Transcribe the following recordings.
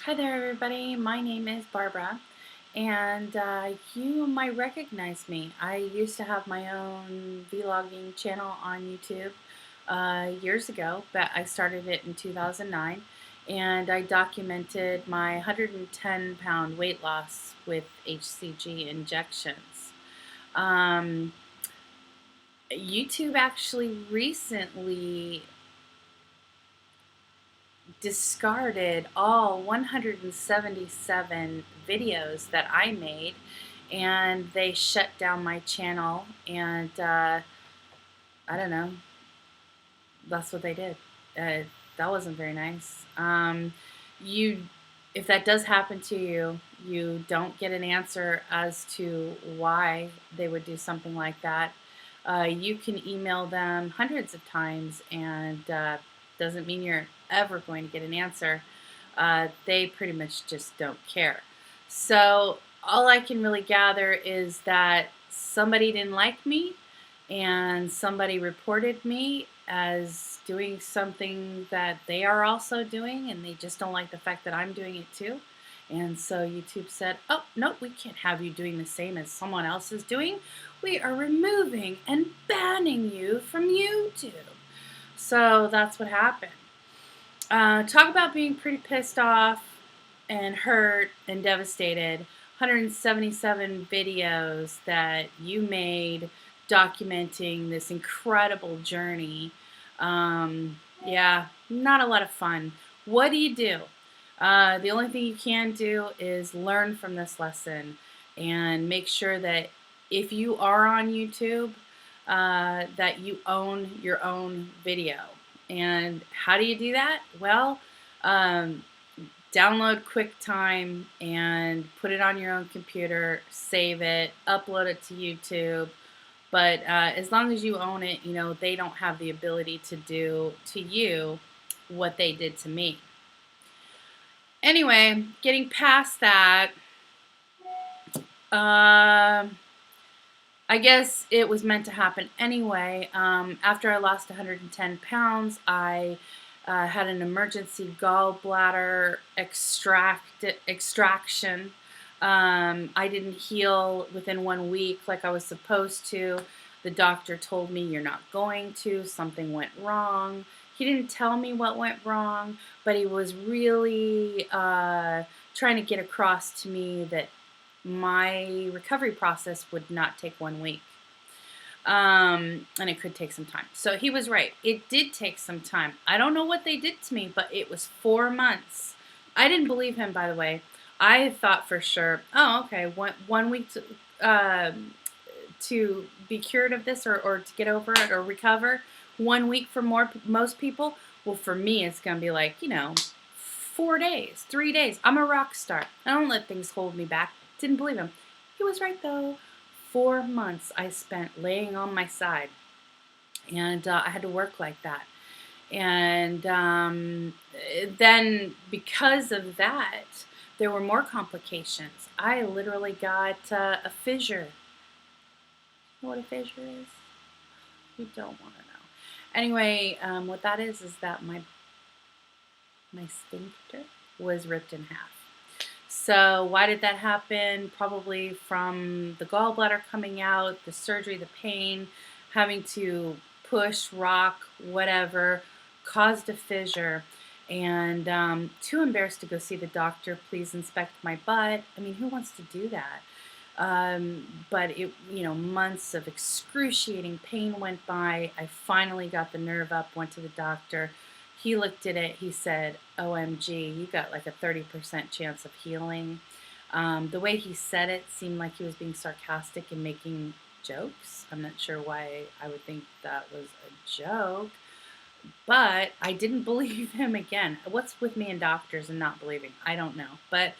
Hi there, everybody. My name is Barbara, and you might recognize me. I used to have my own vlogging channel on YouTube years ago, but I started it in 2009, and I documented my 110-pound weight loss with HCG injections. Um, YouTube actually recently discarded all 177 videos that I made, and they shut down my channel, and I don't know, that's what they did. That wasn't very nice. You If that does happen to you, you don't get an answer as to why they would do something like that. You can email them hundreds of times, and doesn't mean you're ever going to get an answer. They pretty much just don't care. So all I can really gather is that somebody didn't like me, and somebody reported me as doing something that they are also doing, and they just don't like the fact that I'm doing it too. And so YouTube said, oh, no, we can't have you doing the same as someone else is doing. We are removing and banning you from YouTube. So that's what happened. Talk about being pretty pissed off and hurt and devastated. 177 videos that you made documenting this incredible journey. Yeah, not a lot of fun. What do you do? The only thing you can do is learn from this lesson and make sure that if you are on YouTube, that you own your own video. And how do you do that? Well, download QuickTime and put it on your own computer, save it, upload it to YouTube. But as long as you own it, they don't have the ability to do to you what they did to me. Anyway, getting past that, I guess it was meant to happen anyway. After I lost 110 pounds, I had an emergency gallbladder extraction. I didn't heal within 1 week like I was supposed to. The doctor told me, you're not going to. Something went wrong. He didn't tell me what went wrong, but he was really trying to get across to me that my recovery process would not take 1 week. And it could take some time. So he was right. It did take some time. I don't know what they did to me, but it was 4 months. I didn't believe him, by the way. I thought for sure, oh, okay, 1 week to be cured of this, or to get over it or recover. 1 week for most people. Well, for me, it's going to be like, 4 days, 3 days. I'm a rock star. I don't let things hold me back. Didn't believe him. He was right, though. 4 months I spent laying on my side, and I had to work like that. And then because of that, there were more complications. I literally got a fissure. You know what a fissure is? You don't want to know. Anyway, what that is that my sphincter was ripped in half. So why did that happen? Probably from the gallbladder coming out, the surgery, the pain, having to push, rock, whatever, caused a fissure. And too embarrassed to go see the doctor. Please inspect my butt. I mean, who wants to do that? But it, months of excruciating pain went by. I finally got the nerve up, went to the doctor. He looked at it, he said, OMG, you got like a 30% chance of healing. The way he said it seemed like he was being sarcastic and making jokes. I'm not sure why I would think that was a joke, but I didn't believe him again. What's with me and doctors and not believing? I don't know. But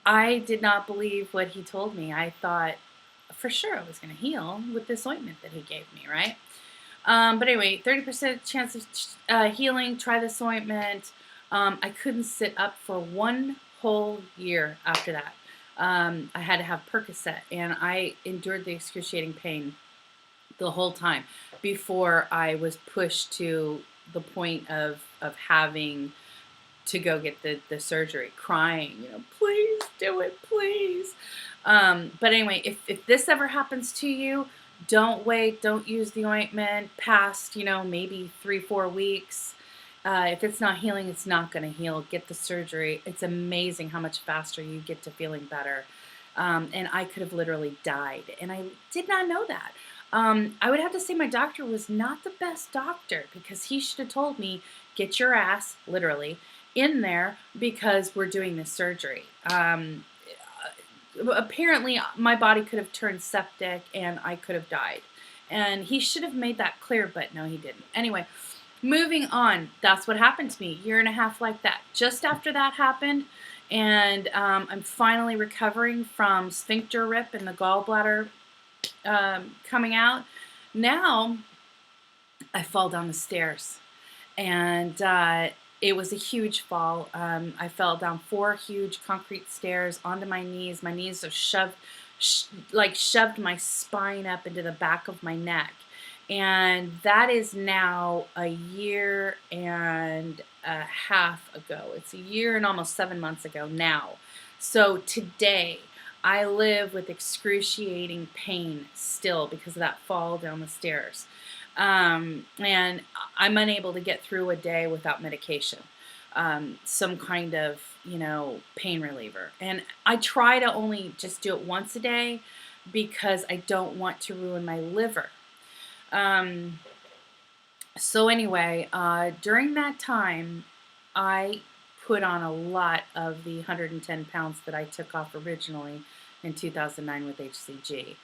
I did not believe what he told me. I thought for sure I was going to heal with this ointment that he gave me, right? But anyway, 30% chance of healing. Try this ointment. I couldn't sit up for 1 whole year after that. I had to have Percocet, and I endured the excruciating pain the whole time before I was pushed to the point of having to go get the surgery, crying, please do it, please. But anyway, if this ever happens to you, don't wait. Don't use the ointment past, maybe 3-4 weeks. If it's not healing, it's not going to heal. Get the surgery. It's amazing how much faster you get to feeling better. And I could have literally died, and I did not know that. I would have to say my doctor was not the best doctor, because he should have told me, get your ass, literally, in there, because we're doing this surgery. Apparently, my body could have turned septic, and I could have died. And he should have made that clear, but no, he didn't. Anyway, moving on, that's what happened to me, 1.5 years like that. Just after that happened, and I'm finally recovering from sphincter rip and the gallbladder coming out. Now, I fall down the stairs, and it was a huge fall. I fell down 4 huge concrete stairs onto my knees. My knees have shoved my spine up into the back of my neck. And that is now 1.5 years ago. It's 1 year and almost 7 months ago now. So today, I live with excruciating pain still because of that fall down the stairs. And I'm unable to get through a day without medication, some kind of, pain reliever. And I try to only just do it once a day because I don't want to ruin my liver. So anyway, during that time, I put on a lot of the 110 pounds that I took off originally in 2009 with HCG.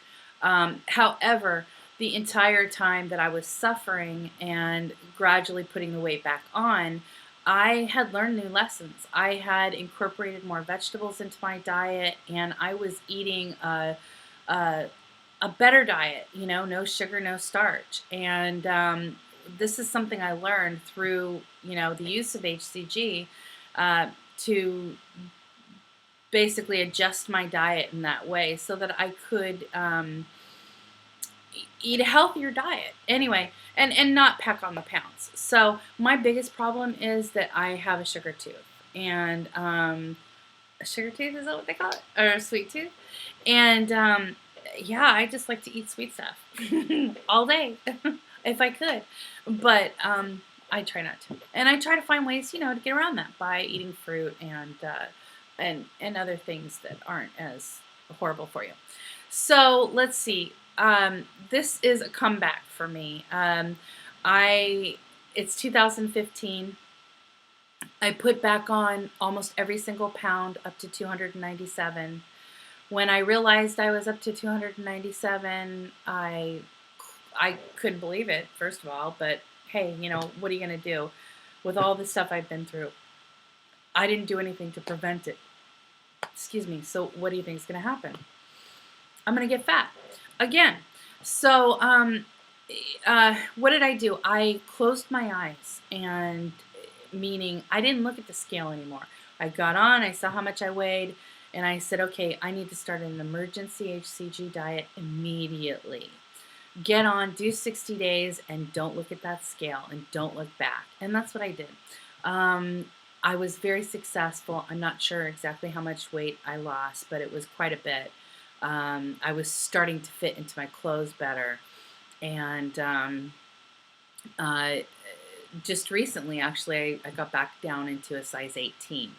However, the entire time that I was suffering and gradually putting the weight back on, I had learned new lessons. I had incorporated more vegetables into my diet, and I was eating a better diet, no sugar, no starch. And this is something I learned through, the use of HCG to basically adjust my diet in that way so that I could eat a healthier diet. Anyway, and not pack on the pounds. So my biggest problem is that I have a sugar tooth. And a sugar tooth, is that what they call it? Or a sweet tooth? And yeah, I just like to eat sweet stuff all day if I could. But I try not to. And I try to find ways, to get around that by eating fruit and other things that aren't as horrible for you. So let's see. This is a comeback for me. It's 2015. I put back on almost every single pound up to 297. When I realized I was up to 297, I couldn't believe it, first of all, but hey, what are you going to do with all the stuff I've been through? I didn't do anything to prevent it. Excuse me. So what do you think is going to happen? I'm going to get fat again. So what did I do? I closed my eyes, and meaning I didn't look at the scale anymore. I got on, I saw how much I weighed, and I said, okay, I need to start an emergency HCG diet immediately. Get on, do 60 days, and don't look at that scale, and don't look back. And that's what I did. I was very successful. I'm not sure exactly how much weight I lost, but it was quite a bit. I was starting to fit into my clothes better. And just recently, actually, I got back down into a size 18.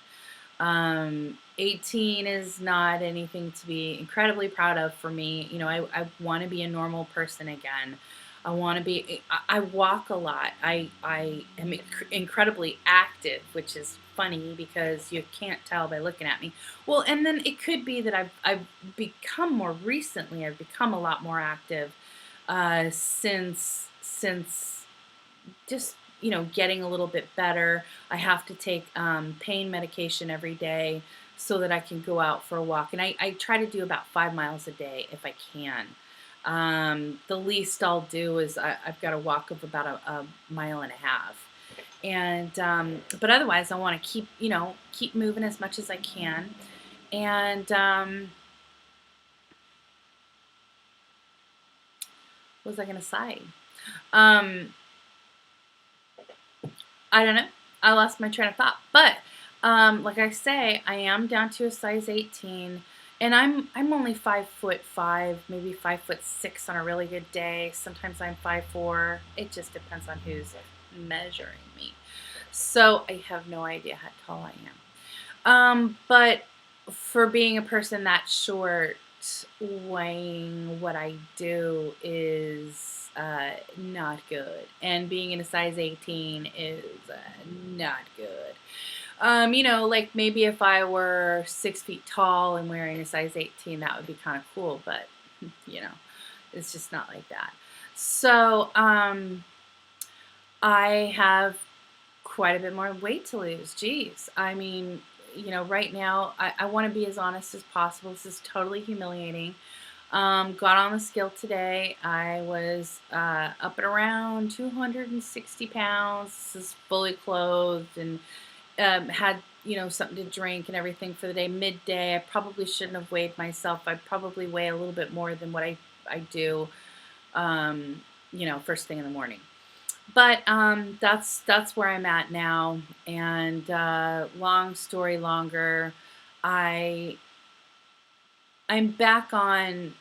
18 is not anything to be incredibly proud of for me. I want to be a normal person again. I walk a lot. I am incredibly active, which is funny because you can't tell by looking at me. Well, and then it could be that I've become a lot more active since just getting a little bit better. I have to take pain medication every day so that I can go out for a walk. And I try to do about 5 miles a day if I can. The least I'll do is I've got a walk of about a 1.5 miles. And but otherwise, I want to keep moving as much as I can. And what was I going to say? I don't know. I lost my train of thought. But Like I say, I am down to a size 18, and I'm only 5'5", maybe 5'6" on a really good day. Sometimes I'm 5'4". It just depends on who's measuring me. So I have no idea how tall I am. But for being a person that short, weighing what I do is not good. And being in a size 18 is not good. Like maybe if I were 6 feet tall and wearing a size 18, that would be kind of cool, but you know, it's just not like that. So, I have quite a bit more weight to lose. Geez. I mean, right now, I want to be as honest as possible. This is totally humiliating. Got on the scale today. I was up and around 260 pounds. This is fully clothed and had something to drink and everything for the day. Midday, I probably shouldn't have weighed myself. I probably weigh a little bit more than what I do. First thing in the morning. But that's where I'm at now. And long story longer, I I'm back on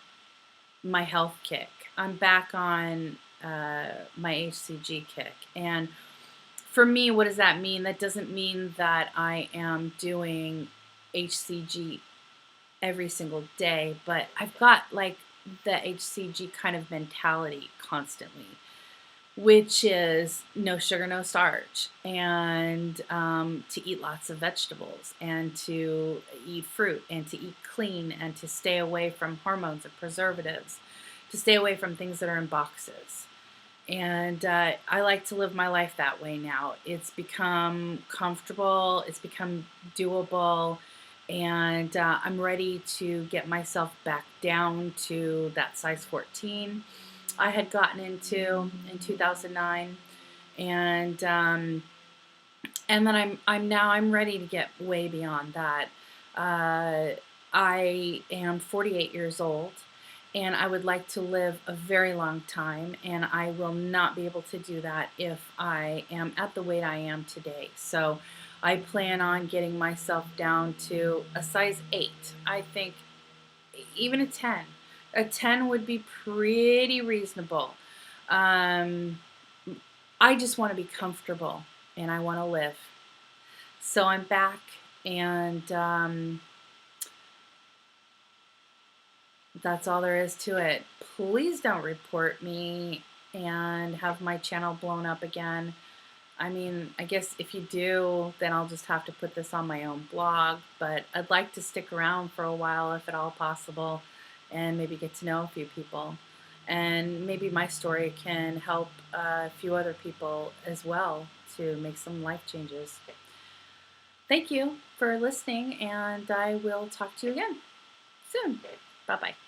my health kick. I'm back on my HCG kick. And for me, what does that mean? That doesn't mean that I am doing HCG every single day, but I've got like the HCG kind of mentality constantly, which is no sugar, no starch, and to eat lots of vegetables, and to eat fruit, and to eat clean, and to stay away from hormones and preservatives, to stay away from things that are in boxes. And I like to live my life that way now. It's become comfortable, it's become doable, and I'm ready to get myself back down to that size 14 I had gotten into in 2009, and then I'm ready to get way beyond that. I am 48 years old, and I would like to live a very long time, and I will not be able to do that if I am at the weight I am today. So I plan on getting myself down to a size 8. I think even a 10. A 10 would be pretty reasonable. Um, I just want to be comfortable, and I want to live. So I'm back, and that's all there is to it. Please don't report me and have my channel blown up again. I mean, I guess if you do, then I'll just have to put this on my own blog, but I'd like to stick around for a while if at all possible and maybe get to know a few people. And maybe my story can help a few other people as well to make some life changes. Thank you for listening, and I will talk to you again soon. Bye-bye.